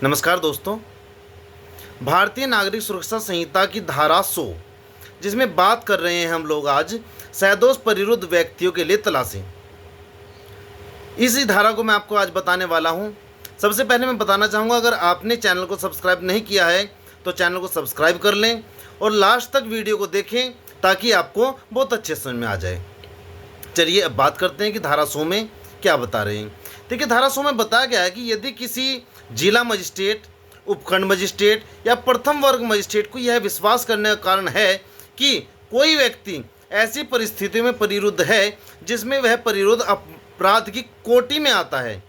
नमस्कार दोस्तों। भारतीय नागरिक सुरक्षा संहिता की धारा 100 जिसमें बात कर रहे हैं हम लोग आज सहदोष परिरुद्ध व्यक्तियों के लिए तलाशी। इसी धारा को मैं आपको आज बताने वाला हूं। सबसे पहले मैं बताना चाहूँगा, अगर आपने चैनल को सब्सक्राइब नहीं किया है तो चैनल को सब्सक्राइब कर लें और लास्ट तक वीडियो को देखें ताकि आपको बहुत अच्छे समझ में आ जाए। चलिए अब बात करते हैं कि धारा 100 में क्या बता रहे हैं। देखिए, धारा 100 में बताया गया है कि यदि किसी जिला मजिस्ट्रेट, उपखंड मजिस्ट्रेट या प्रथम वर्ग मजिस्ट्रेट को यह विश्वास करने का कारण है कि कोई व्यक्ति ऐसी परिस्थितियों में परिरुद्ध है जिसमें वह परिरुद्ध अपराध की कोटि में आता है,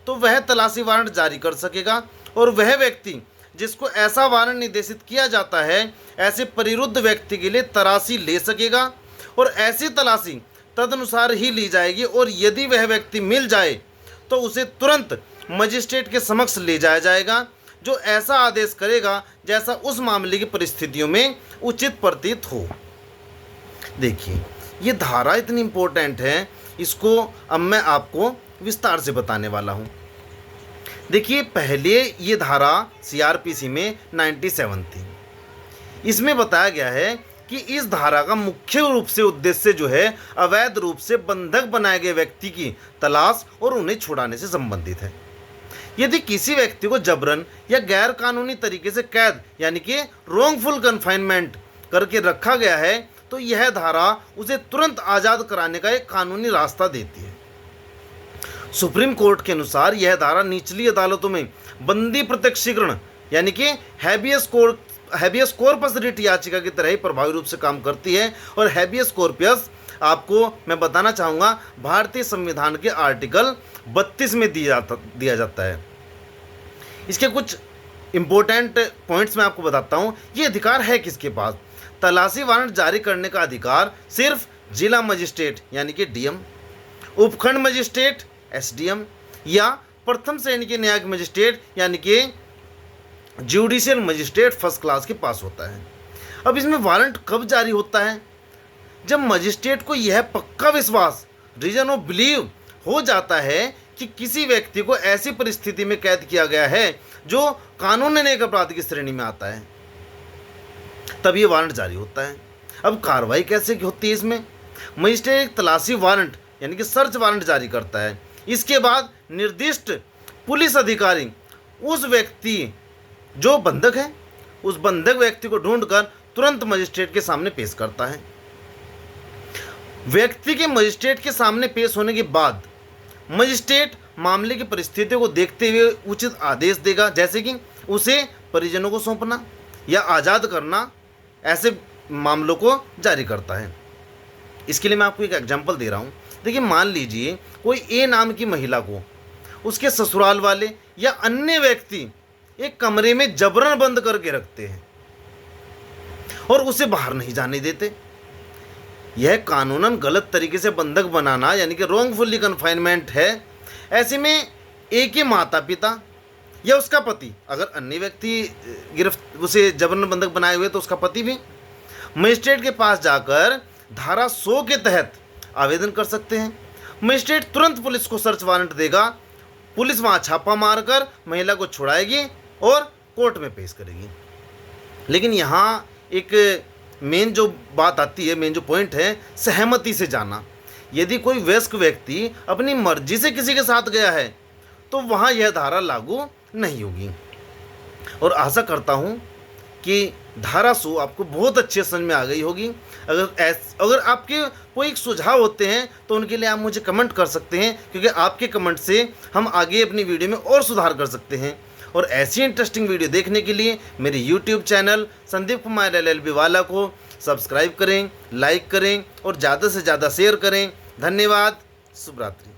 तो वह तलाशी वारंट जारी कर सकेगा। और वह व्यक्ति जिसको ऐसा वारंट निर्देशित किया जाता है ऐसे परिरुद्ध व्यक्ति के लिए तलाशी ले सकेगा और ऐसी तलाशी तदनुसार ही ली जाएगी। और यदि वह व्यक्ति मिल जाए तो उसे तुरंत मजिस्ट्रेट के समक्ष ले जाया जाएगा, जो ऐसा आदेश करेगा जैसा उस मामले की परिस्थितियों में उचित प्रतीत हो। देखिए, ये धारा इतनी इम्पोर्टेंट है, इसको अब मैं आपको विस्तार से बताने वाला हूँ। देखिए, पहले ये धारा सीआरपीसी में 97 थी। इसमें बताया गया है कि इस धारा का मुख्य रूप से उद्देश्य जो है अवैध रूप से बंधक बनाए गए व्यक्ति की तलाश और उन्हें छुड़ाने से संबंधित है। यदि किसी व्यक्ति को जबरन या गैर कानूनी तरीके से कैद यानी कि रोंगफुल कन्फाइनमेंट करके रखा गया है तो यह धारा उसे तुरंत आज़ाद कराने का एक कानूनी रास्ता देती है। सुप्रीम कोर्ट के अनुसार यह धारा निचली अदालतों में बंदी प्रत्यक्षीकरण यानी कि हैबियस कॉर्पस रिट याचिका की तरह ही प्रभावी रूप से काम करती है। और हैबियस कॉर्पस आपको मैं बताना चाहूँगा भारतीय संविधान के आर्टिकल 32 में दिया जाता है। इसके कुछ इम्पोर्टेंट पॉइंट्स मैं आपको बताता हूँ। ये अधिकार है किसके पास? तलाशी वारंट जारी करने का अधिकार सिर्फ जिला मजिस्ट्रेट यानी कि डीएम, उपखंड मजिस्ट्रेट एसडीएम या प्रथम श्रेणी के न्यायिक मजिस्ट्रेट यानी कि जुडिशियल मजिस्ट्रेट फर्स्ट क्लास के पास होता है। अब इसमें वारंट कब जारी होता है? जब मजिस्ट्रेट को यह पक्का विश्वास, रीजन ऑफ बिलीव हो जाता है कि किसी व्यक्ति को ऐसी परिस्थिति में कैद किया गया है जो कानून ने एक अपराध की श्रेणी में आता है, तब ये वारंट जारी होता है। अब कार्रवाई कैसे होती है इसमें? मजिस्ट्रेट एक तलाशी वारंट यानी कि सर्च वारंट जारी करता है। इसके बाद निर्दिष्ट पुलिस अधिकारी उस व्यक्ति जो बंधक है, उस बंधक व्यक्ति को ढूंढकर तुरंत मजिस्ट्रेट के सामने पेश करता है। व्यक्ति के मजिस्ट्रेट के सामने पेश होने के बाद मजिस्ट्रेट मामले की परिस्थितियों को देखते हुए उचित आदेश देगा, जैसे कि उसे परिजनों को सौंपना या आज़ाद करना, ऐसे मामलों को जारी करता है। इसके लिए मैं आपको एक एग्जांपल दे रहा हूँ। देखिए, मान लीजिए कोई ए नाम की महिला को उसके ससुराल वाले या अन्य व्यक्ति एक कमरे में जबरन बंद करके रखते हैं और उसे बाहर नहीं जाने देते। यह कानूनन गलत तरीके से बंधक बनाना यानी कि रोंगफुली कन्फाइनमेंट है। ऐसे में ए के माता पिता या उसका पति, अगर अन्य व्यक्ति उसे जबरन बंधक बनाए हुए तो उसका पति भी मजिस्ट्रेट के पास जाकर धारा 100 के तहत आवेदन कर सकते हैं। मजिस्ट्रेट तुरंत पुलिस को सर्च वारंट देगा। पुलिस वहाँ छापा मारकर महिला को छुड़ाएगी और कोर्ट में पेश करेगी। लेकिन यहाँ एक मेन जो बात आती है, मेन जो पॉइंट है, सहमति से जाना। यदि कोई वयस्क व्यक्ति अपनी मर्जी से किसी के साथ गया है तो वहाँ यह धारा लागू नहीं होगी। और आशा करता हूँ कि धारा 100 आपको बहुत अच्छे समझ में आ गई होगी। अगर आपके कोई सुझाव होते हैं तो उनके लिए आप मुझे कमेंट कर सकते हैं, क्योंकि आपके कमेंट से हम आगे अपनी वीडियो में और सुधार कर सकते हैं। और ऐसी इंटरेस्टिंग वीडियो देखने के लिए मेरे YouTube channel Sandeep Kumar LLB वाला को सब्सक्राइब करें, लाइक करें और ज़्यादा से ज़्यादा शेयर करें। धन्यवाद। शुभ रात्रि।